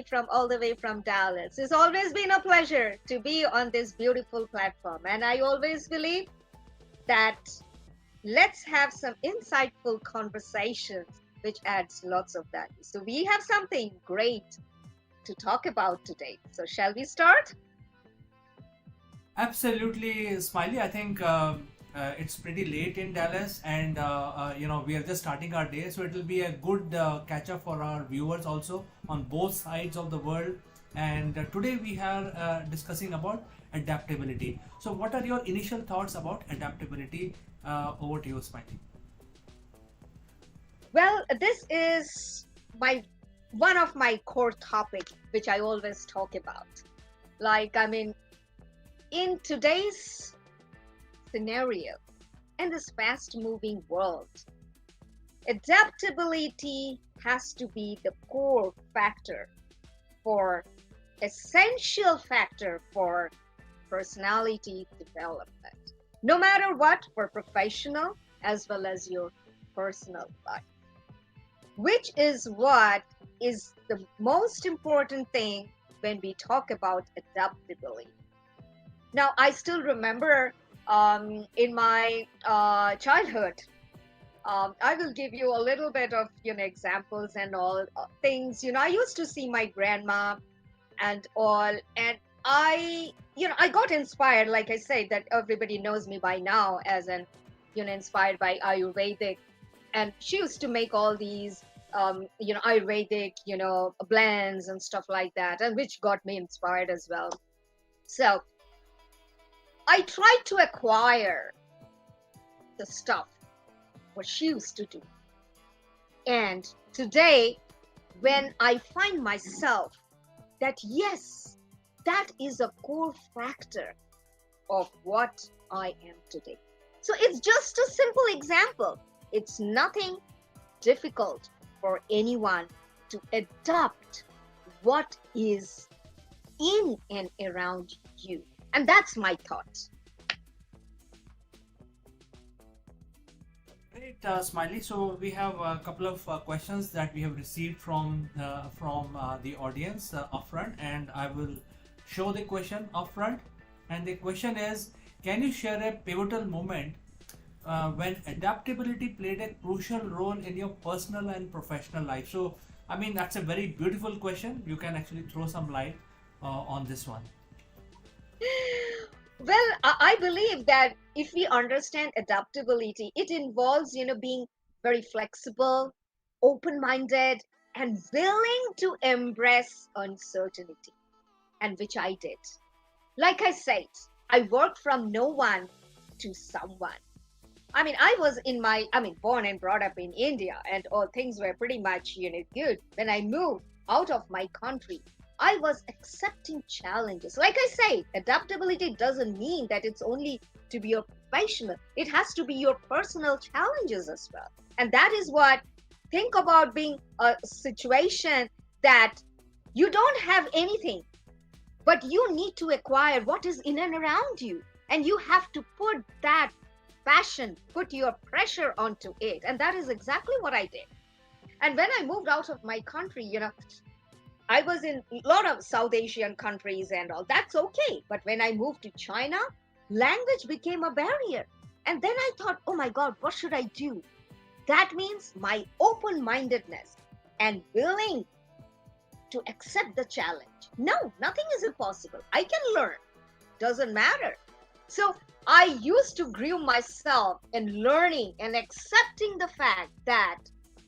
from all the way from Dallas. It's always been a pleasure to be on this beautiful platform. And I always believe that let's have some insightful conversations which adds lots of value. So we have something great to talk about today. So shall we start? Absolutely, Smiley. I think it's pretty late in Dallas, and we are just starting our day, so it will be a good catch up for our viewers also on both sides of the world. And today we are discussing about adaptability. So, what are your initial thoughts about adaptability? Over to you, Smiley. Well, this is my one of my core topics which I always talk about. Like, I mean, in today's scenario, in this fast moving world, adaptability has to be the core factor for essential factor for personality development. No matter what, for professional as well as your personal life, which is what is the most important thing when we talk about adaptability. Now, I still remember in my childhood, I will give you a little bit of examples and all things. I used to see my grandma and all, and I got inspired. Like I say, that everybody knows me by now as an inspired by Ayurvedic, and she used to make all these Ayurvedic blends and stuff like that, and which got me inspired as well. So I tried to acquire the stuff what she used to do. And today, when I find myself that yes, that is a core factor of what I am today. So it's just a simple example. It's nothing difficult for anyone to adopt what is in and around you. And that's my thought. Great, Smiley. So we have a couple of questions that we have received from the audience upfront, and I will show the question upfront. And the question is, can you share a pivotal moment when adaptability played a crucial role in your personal and professional life? So, I mean, that's a very beautiful question. You can actually throw some light on this one. Well, I believe that if we understand adaptability, it involves, being very flexible, open-minded, and willing to embrace uncertainty, and which I did. Like I said, I worked from no one to someone. I mean, born and brought up in India, and all things were pretty much, good. When I moved out of my country, I was accepting challenges. Like I say, adaptability doesn't mean that it's only to be your professional. It has to be your personal challenges as well. And that is what, think about being a situation that you don't have anything, but you need to acquire what is in and around you. And you have to put that passion, put your pressure onto it. And that is exactly what I did. And when I moved out of my country, I was in a lot of South Asian countries and all. That's okay. But when I moved to China, language became a barrier. And then I thought, oh my God, what should I do? That means my open mindedness and willing to accept the challenge. No, nothing is impossible. I can learn. Doesn't matter. So I used to groom myself in learning and accepting the fact that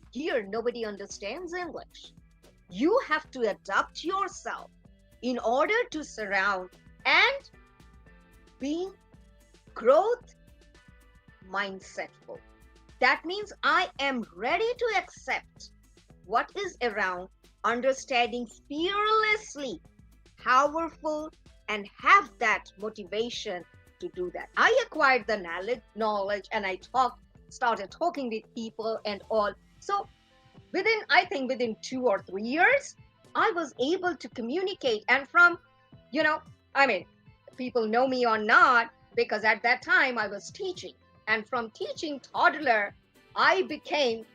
here nobody understands English. You have to adapt yourself in order to surround and being growth mindsetful. That means I am ready to accept what is around, understanding fearlessly, powerful, and have that motivation to do that. I acquired the knowledge and I started talking with people and all. So within 2 or 3 years, I was able to communicate. And from, people know me or not, because at that time I was teaching. And from teaching toddler, I became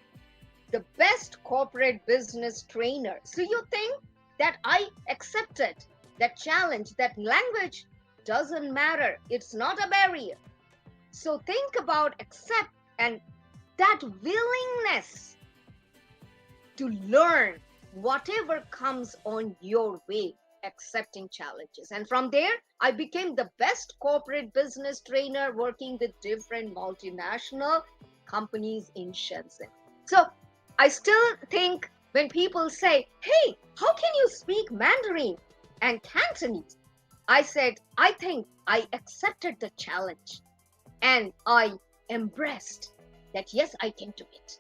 the best corporate business trainer. So you think that I accepted that challenge, that language doesn't matter. It's not a barrier. So think about accept and that willingness to learn whatever comes on your way, accepting challenges. And from there, I became the best corporate business trainer working with different multinational companies in Shenzhen. So I still think when people say, hey, how can you speak Mandarin and Cantonese? I said, I think I accepted the challenge and I embraced that, yes, I can do it.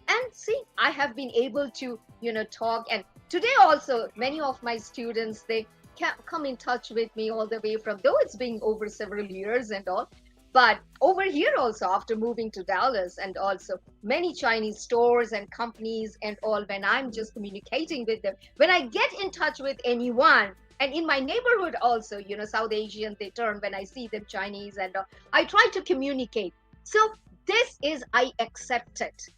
And see, I have been able to talk. And today also many of my students, they come in touch with me all the way from, though it's been over several years and all, but over here also after moving to Dallas, and also many Chinese stores and companies and all, when I'm just communicating with them, when I get in touch with anyone, and in my neighborhood also, South Asian, they turn when I see them Chinese, and I try to communicate. So this is, I accept it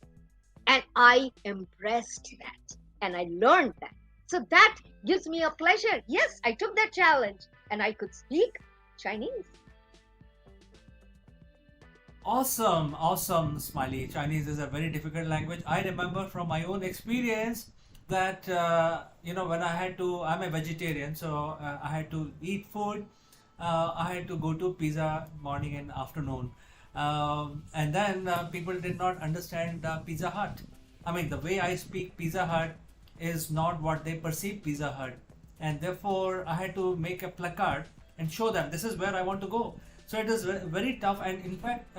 and I embraced that and I learned that. So that gives me a pleasure. Yes, I took that challenge and I could speak Chinese. Awesome, awesome, Smiley. Chinese is a very difficult language. I remember from my own experience that when I'm a vegetarian, so I had to eat food. I had to go to pizza morning and afternoon, and then people did not understand Pizza Hut. I mean, the way I speak Pizza Hut is not what they perceive Pizza Hut, and therefore I had to make a placard and show them this is where I want to go. So it is very tough, and in fact,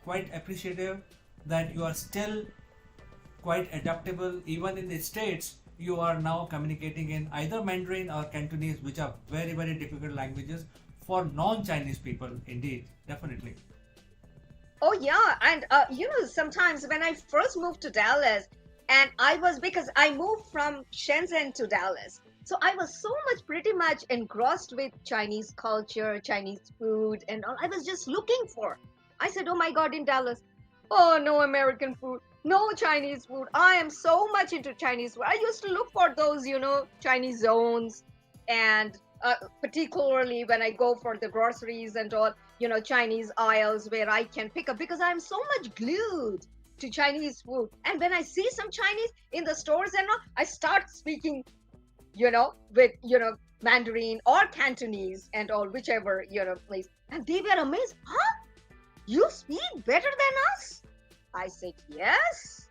quite appreciative that you are still quite adaptable. Even in the States, you are now communicating in either Mandarin or Cantonese, which are very, very difficult languages for non-Chinese people. Indeed, definitely. Oh yeah, and sometimes when I first moved to Dallas, and I was, because I moved from Shenzhen to Dallas, so I was so much, pretty much engrossed with Chinese culture, Chinese food, and all. I was just looking for. I said, "Oh my God, in Dallas, oh no American food, no Chinese food. I am so much into Chinese food." I used to look for those, Chinese zones, and particularly when I go for the groceries and all, Chinese aisles where I can pick up, because I'm so much glued to Chinese food. And when I see some Chinese in the stores and all, I start speaking, with, Mandarin or Cantonese and all, whichever, place. And they were amazed. Huh? You speak better than us? I said, yes.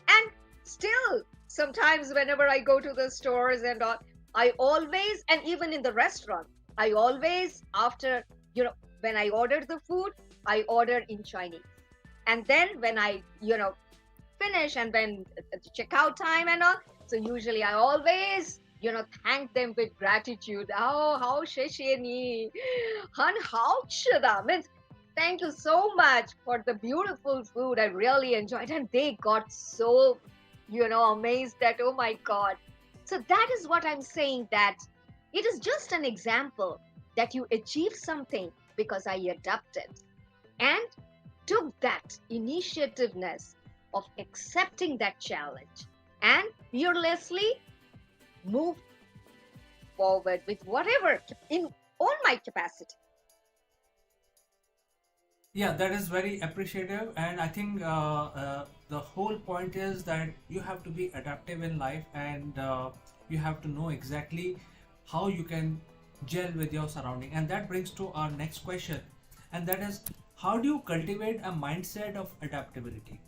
And still, sometimes whenever I go to the stores and all, I always, and even in the restaurant, I always, after, when I order the food, I order in Chinese. And then when I, finish, and when the checkout time and all, so usually I always, thank them with gratitude. Oh, how 谢谢你, 很好吃的 means thank you so much for the beautiful food. I really enjoyed, and they got so, amazed that, oh my God. So that is what I'm saying, that it is just an example that you achieve something because I adapted and took that initiativeness of accepting that challenge and fearlessly move forward with whatever in all my capacity. Yeah, that is very appreciative, and I think the whole point is that you have to be adaptive in life, and you have to know exactly how you can gel with your surrounding. And that brings to our next question, and that is, how do you cultivate a mindset of adaptability?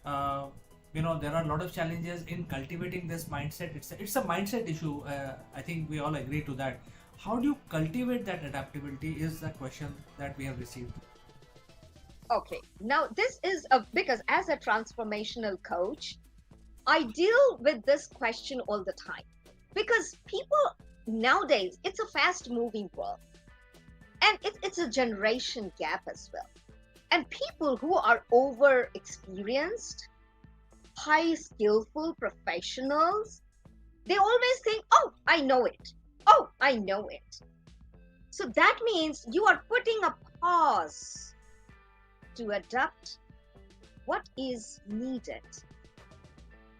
Uh, there are a lot of challenges in cultivating this mindset. It's a mindset issue. I think we all agree to that. How do you cultivate that adaptability? Is the question that we have received. Okay, now this is because as a transformational coach, I deal with this question all the time, because people nowadays, it's a fast moving world, and it's a generation gap as well. And people who are over experienced, high skillful professionals, they always think, oh, I know it. Oh, I know it. So that means you are putting a pause to adapt what is needed.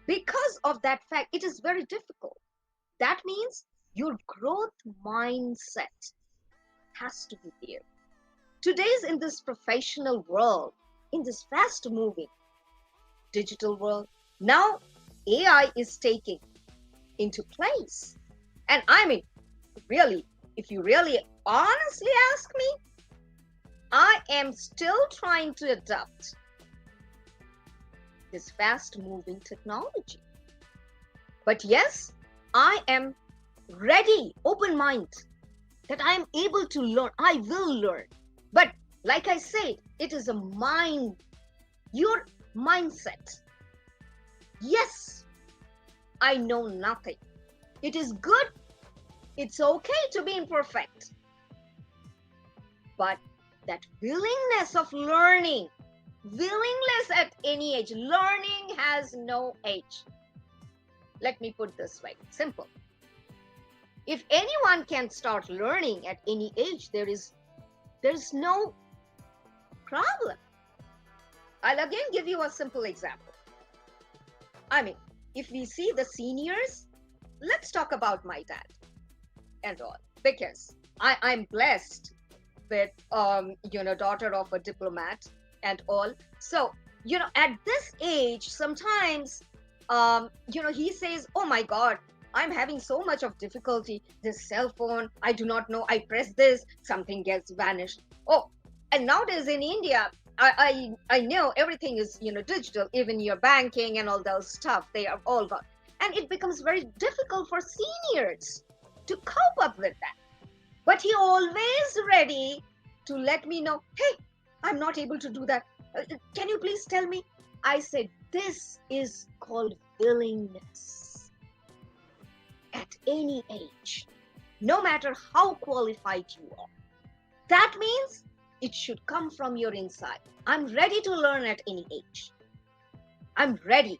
Because of that fact, it is very difficult. That means your growth mindset has to be there. Today's in this professional world, in this fast moving digital world, now AI is taking into place. And I mean, really, if you really honestly ask me, I am still trying to adapt this fast moving technology. But yes, I am ready, open mind, that I am able to learn. I will learn. But like I said, it is a mind, your mindset. Yes, I know nothing. It is good. It's okay to be imperfect. But that willingness of learning, willingness at any age, learning has no age. Let me put this way, simple. If anyone can start learning at any age, there's no problem. I'll again give you a simple example. I mean, if we see the seniors, let's talk about my dad and all, because I'm blessed with daughter of a diplomat and all. So at this age, sometimes he says, oh my god, I'm having so much of difficulty. This cell phone, I do not know. I press this, something gets vanished. Oh, and nowadays in India, I know everything is digital. Even your banking and all those stuff, they are all gone, and it becomes very difficult for seniors to cope up with that. But he always ready to let me know, hey, I'm not able to do that. Can you please tell me? I said, this is called willingness. At any age, no matter how qualified you are. That means it should come from your inside. I'm ready to learn at any age. I'm ready.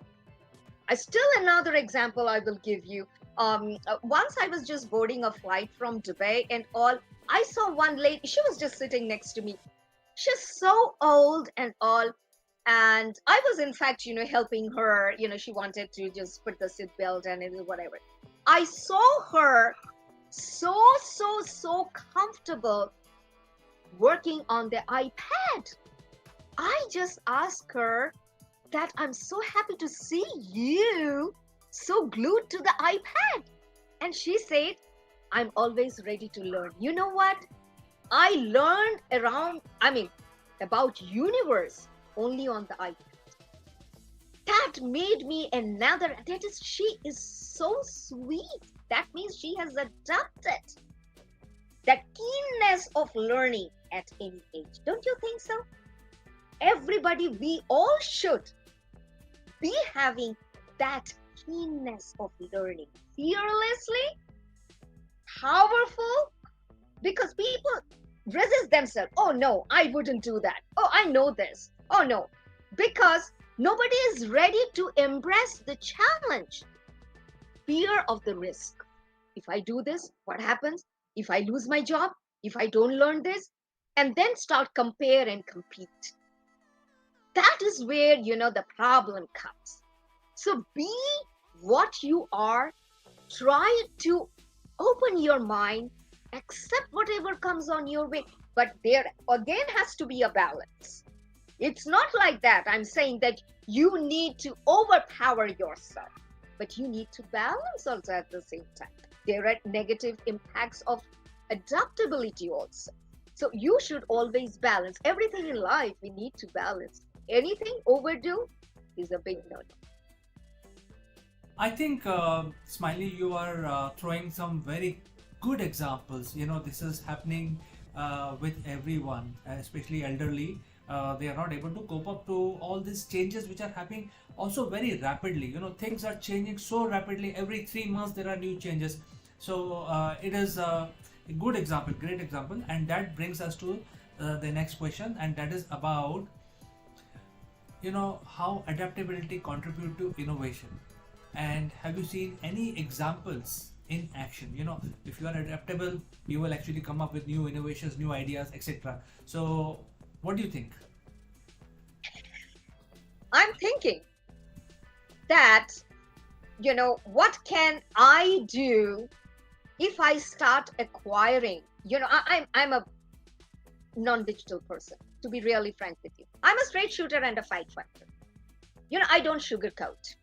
Still another example I will give you. Once I was just boarding a flight from Dubai and all, I saw one lady, she was just sitting next to me. She's so old and all. And I was in fact, helping her, she wanted to just put the seat belt and whatever. I saw her so comfortable working on the iPad. I just asked her that I'm so happy to see you so glued to the iPad. And she said, I'm always ready to learn. You know what? I learned about universe only on the iPad. That made me another, she is so sweet. That means she has adapted that keenness of learning at any age. Don't you think so? Everybody, we all should be having that keenness of learning fearlessly, powerful, because people resist themselves. Oh no, I wouldn't do that. Oh, I know this. Oh no, because nobody is ready to embrace the challenge. Fear of the risk. If I do this, what happens? If I lose my job? If I don't learn this? And then start compare and compete. That is where, the problem comes. So be what you are. Try to open your mind, accept whatever comes on your way. But there again has to be a balance. It's not like that. I'm saying that you need to overpower yourself, but you need to balance also at the same time. There are negative impacts of adaptability also. So you should always balance. Everything in life, we need to balance. Anything overdo is a big no-no. I think, Smiley, you are throwing some very good examples. This is happening with everyone, especially elderly. They are not able to cope up to all these changes which are happening also very rapidly. Things are changing so rapidly. Every 3 months there are new changes. So it is a good example, great example. And that brings us to the next question, and that is about how adaptability contribute to innovation. And have you seen any examples in action? If you are adaptable, you will actually come up with new innovations, new ideas, etc. So what do you think? I'm thinking that what can I do if I start acquiring? I'm a non-digital person, to be really frank with you. I'm a straight shooter and a fight fighter. I don't sugarcoat.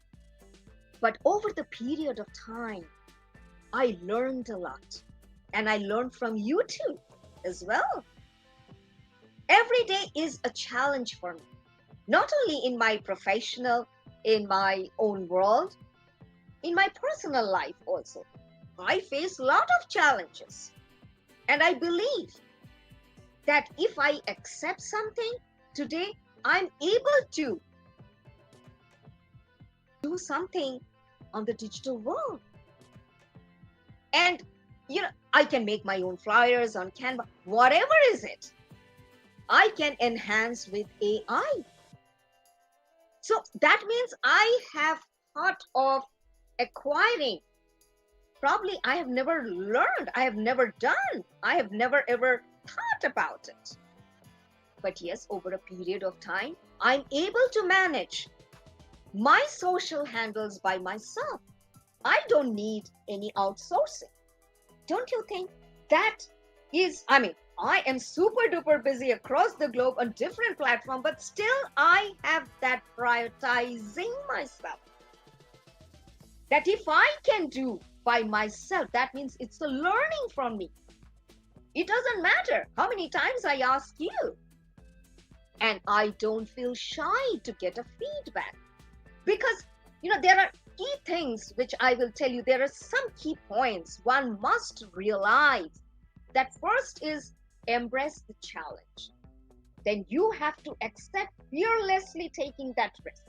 But over the period of time, I learned a lot. And I learned from you too as well. Every day is a challenge for me, not only in my professional, in my own world, in my personal life also. I face a lot of challenges. And I believe that if I accept something today, I'm able to do something on the digital world. And, I can make my own flyers on Canva, whatever is it. I can enhance with AI. So that means I have thought of acquiring. Probably I have never learned, I have never done, I have never ever thought about it. But yes, over a period of time, I'm able to manage my social handles by myself. I don't need any outsourcing. Don't you think that is, I am super duper busy across the globe on different platforms, but still I have that prioritizing myself. That if I can do by myself, that means it's a learning from me. It doesn't matter how many times I ask you. And I don't feel shy to get a feedback. Because, there are key things which I will tell you. There are some key points one must realize. That first is embrace the challenge. Then you have to accept fearlessly taking that risk.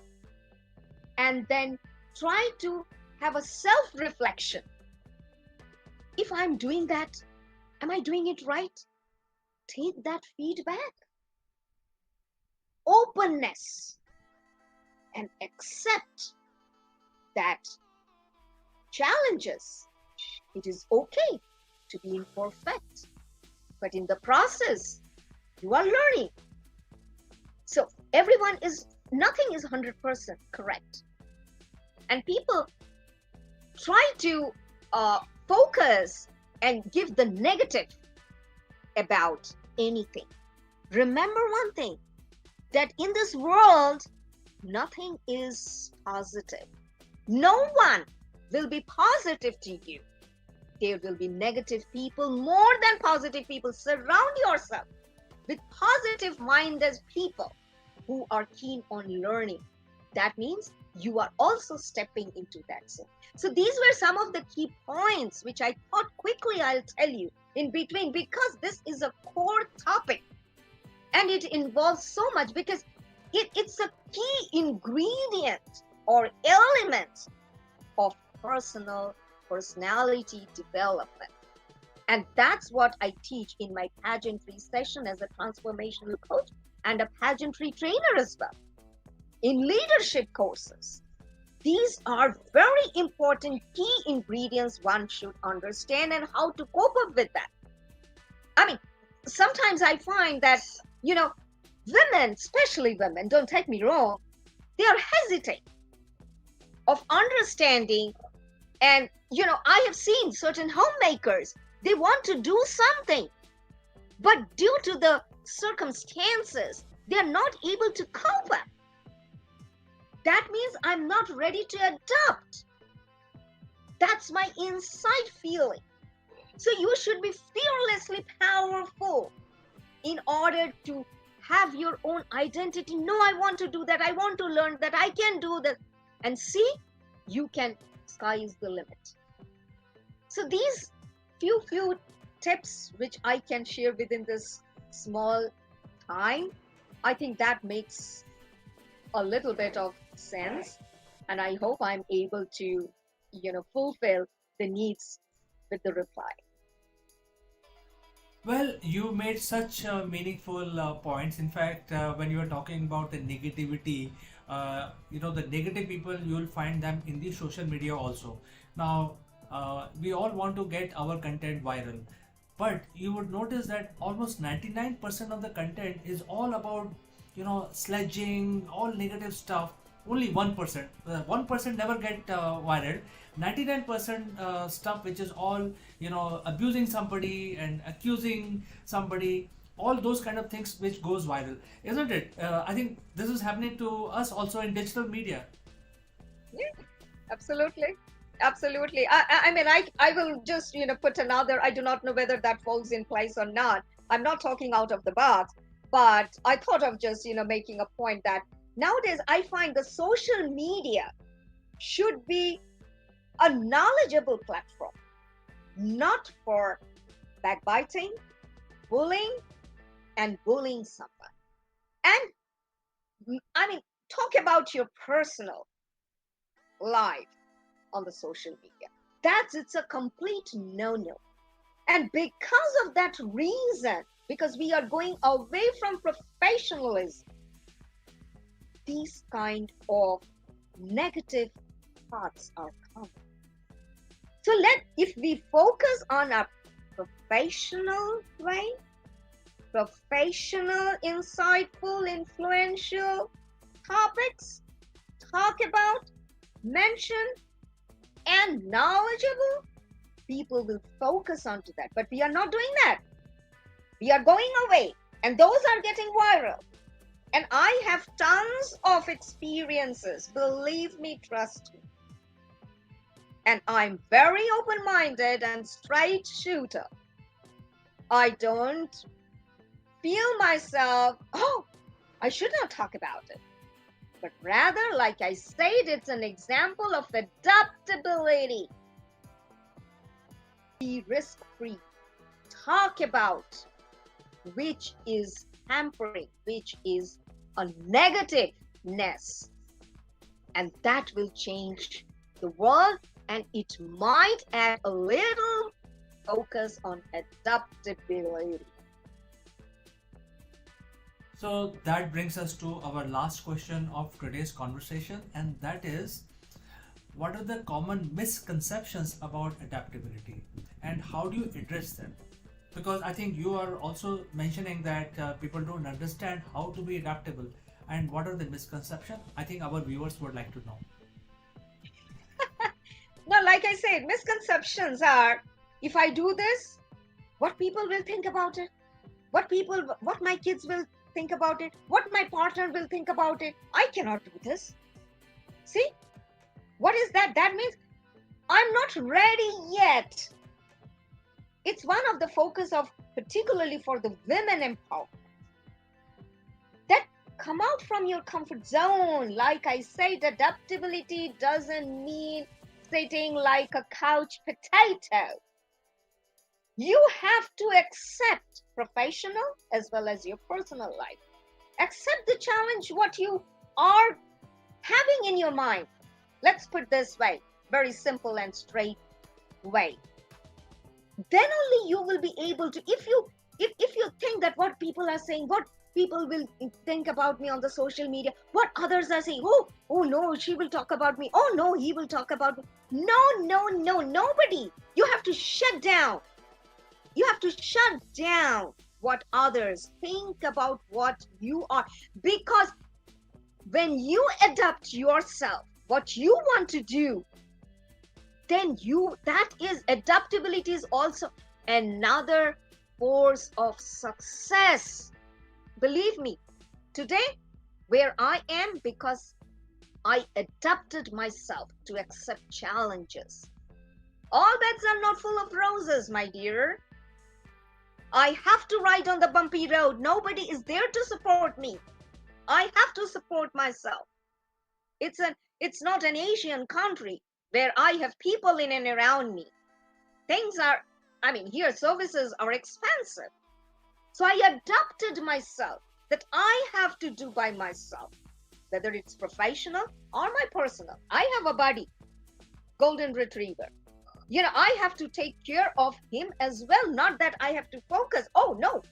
And then try to have a self-reflection. If I'm doing that, am I doing it right? Take that feedback. Openness. And accept that challenges. It is okay to be imperfect. But in the process, you are learning. So nothing is 100% correct. And people try to focus and give the negative about anything. Remember one thing, that in this world, nothing is positive. No one will be positive to you. There will be negative people more than positive people. Surround yourself with positive-minded people who are keen on learning. That means you are also stepping into that zone. So these were some of the key points which I thought quickly I'll tell you in between, because this is a core topic and it involves so much, because it's a key ingredient or element of personality development. And that's what I teach in my pageantry session as a transformational coach and a pageantry trainer as well. In leadership courses, these are very important key ingredients one should understand and how to cope up with that. Sometimes I find that, women, especially women, don't take me wrong, they are hesitant of understanding. And, I have seen certain homemakers, they want to do something, but due to the circumstances, they are not able to cope up. That means I'm not ready to adapt. That's my inside feeling. So you should be fearlessly powerful in order to have your own identity. No, I want to do that. I want to learn that. I can do that. And see, sky is the limit. So these few tips which I can share within this small time, I think that makes a little bit of sense. And I hope I'm able to, fulfill the needs with the reply. Well, you made such meaningful points. In fact, when you are talking about the negativity, the negative people, you will find them in the social media also. Now, we all want to get our content viral, but you would notice that almost 99% of the content is all about, sledging, all negative stuff. only 1%. 1% never get viral. 99% stuff which is all, abusing somebody and accusing somebody, all those kind of things which goes viral, isn't it? I think this is happening to us also in digital media. Yeah, absolutely. Absolutely. I mean, I will just, put another, I do not know whether that falls in place or not. I'm not talking out of the box, but I thought of just, making a point that nowadays I find the social media should be a knowledgeable platform, not for backbiting, bullying, and bullying someone. And I mean, talk about your personal life on the social media. It's a complete no-no. And because of that reason, because we are going away from professionalism, these kind of negative thoughts are coming. So if we focus on a professional way, professional, insightful, influential topics, talk about, mention, and knowledgeable, people will focus onto that. But we are not doing that. We are going away, and those are getting viral. And I have tons of experiences, believe me, trust me. And I'm very open-minded and straight shooter. I don't feel myself, oh, I should not talk about it. But rather, like I said, it's an example of adaptability. Be risk-free. Talk about which is hampering, which is a negativeness. And that will change the world, and it might add a little focus on adaptability. So that brings us to our last question of today's conversation, and that is, what are the common misconceptions about adaptability and how do you address them? Because I think you are also mentioning that people don't understand how to be adaptable, and what are the misconceptions? I think our viewers would like to know. Now, like I said, misconceptions are, if I do this, what people will think about it? What my kids will think about it? What my partner will think about it? I cannot do this. See? What is that? That means I'm not ready yet. It's one of the focus of, particularly for the women empowerment, that come out from your comfort zone. Like I said, adaptability doesn't mean sitting like a couch potato. You have to accept professional as well as your personal life. Accept the challenge, what you are having in your mind. Let's put this way, very simple and straight way. Then only you will be able to, if you think that what people are saying, what people will think about me on the social media, what others are saying, oh no, she will talk about me, oh no, he will talk about me. No, nobody. You have to shut down. You have to shut down what others think about what you are. Because when you adapt yourself, what you want to do, then that is, adaptability is also another force of success. Believe me, today where I am, because I adapted myself to accept challenges. All beds are not full of roses, my dear. I have to ride on the bumpy road. Nobody is there to support me. I have to support myself. It's not an Asian country where I have people in and around me. Things are, here services are expensive. So I adapted myself that I have to do by myself, whether it's professional or my personal. I have a buddy, golden retriever. I have to take care of him as well. Not that I have to focus. Oh, no.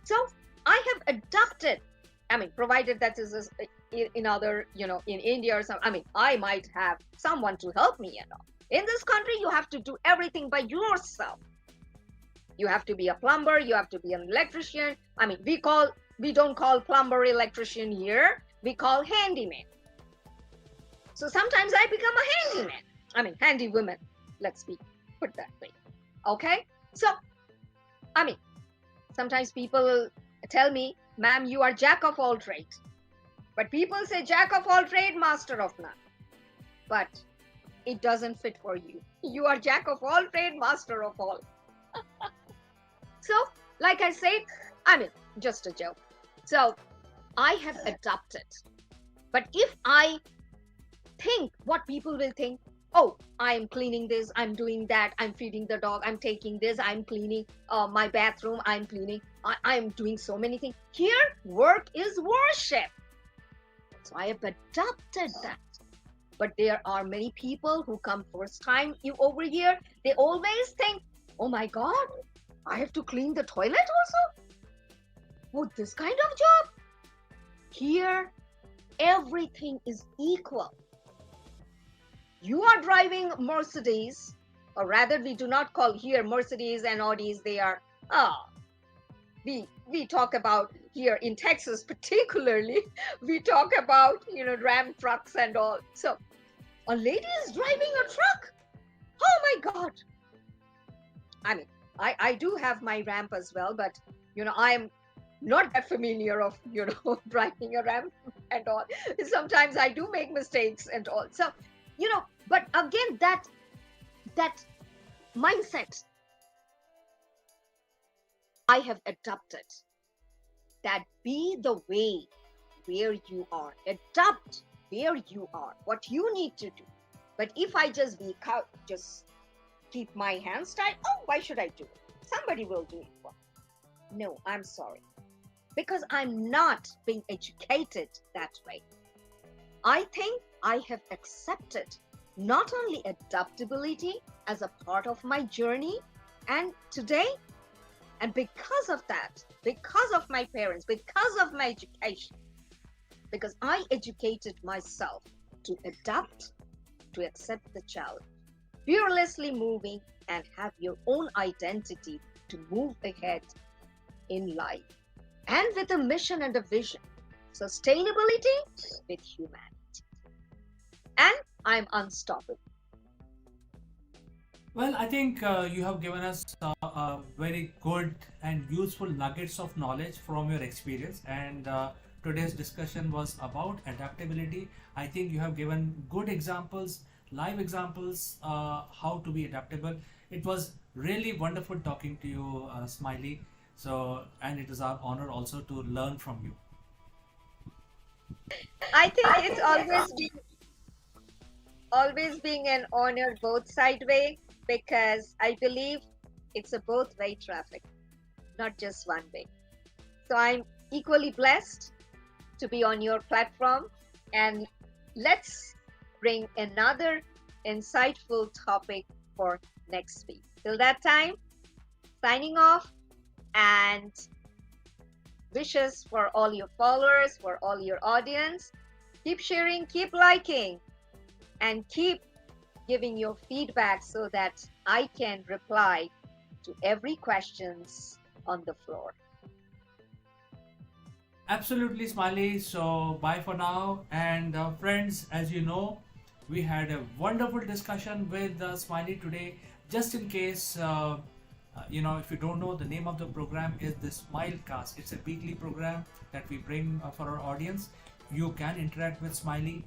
So I have adapted. Provided that is in other, in India or something. I might have someone to help me, In this country, you have to do everything by yourself. You have to be a plumber. You have to be an electrician. We don't call plumber electrician here. we call handyman. So sometimes I become a handyman. I mean, handy woman. Let's put that way. Okay? So, I mean, sometimes people tell me, ma'am, you are jack of all trades. But people say jack of all trade, master of none. But it doesn't fit for you. You are jack of all trade, master of all. So, like I said, I mean, just a joke. So, I have adapted. But if I think what people will think, oh, I'm cleaning this, I'm doing that, I'm feeding the dog, I'm taking this, I'm cleaning my bathroom, I'm cleaning, I'm doing so many things. Here, work is worship. So I have adopted that. But there are many people who come first time over here. They always think, oh my God, I have to clean the toilet also? Oh, this kind of job? Here, everything is equal. You are driving Mercedes, or rather we do not call here Mercedes and Audis, they are, we talk about here in Texas particularly, we talk about, Ram trucks and all. So a lady is driving a truck. Oh my God. I mean, I do have my ramp as well, but, I'm not that familiar of, driving a ramp and all. Sometimes I do make mistakes and all. So, but again, that mindset I have adopted, that be the way where you are, adapt where you are, what you need to do. But if I just just keep my hands tied, oh, why should I do it? Somebody will do it for me. No, I'm sorry. Because I'm not being educated that way. I think I have accepted not only adaptability as a part of my journey, and today, and because of that, because of my parents, because of my education, because I educated myself to adapt, to accept the challenge, fearlessly moving and have your own identity to move ahead in life, and with a mission and a vision, sustainability with humanity. And I'm unstoppable. Well, I think you have given us very good and useful nuggets of knowledge from your experience. And today's discussion was about adaptability. I think you have given good examples, live examples, how to be adaptable. It was really wonderful talking to you, Smiley. So, and it is our honor also to learn from you. I think it's always being an honor both side way, because I believe it's a both way traffic, not just one way. So I'm equally blessed to be on your platform, and let's bring another insightful topic for next week. Till that time, signing off, and wishes for all your followers, for all your audience. Keep sharing, keep liking, and keep giving your feedback so that I can reply to every questions on the floor. Absolutely, Smiley. So, bye for now. And friends, as you know, we had a wonderful discussion with Smiley today. Just in case, if you don't know, the name of the program is the Smilecast. It's a weekly program that we bring for our audience. You can interact with Smiley.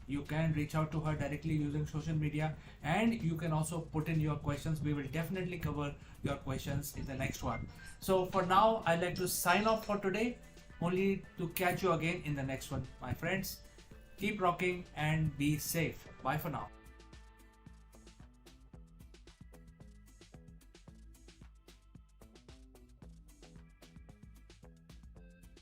You can reach out to her directly using social media, and you can also put in your questions. We will definitely cover your questions in the next one. So for now, I'd like to sign off for today, only to catch you again in the next one. My friends, keep rocking and be safe. Bye for now.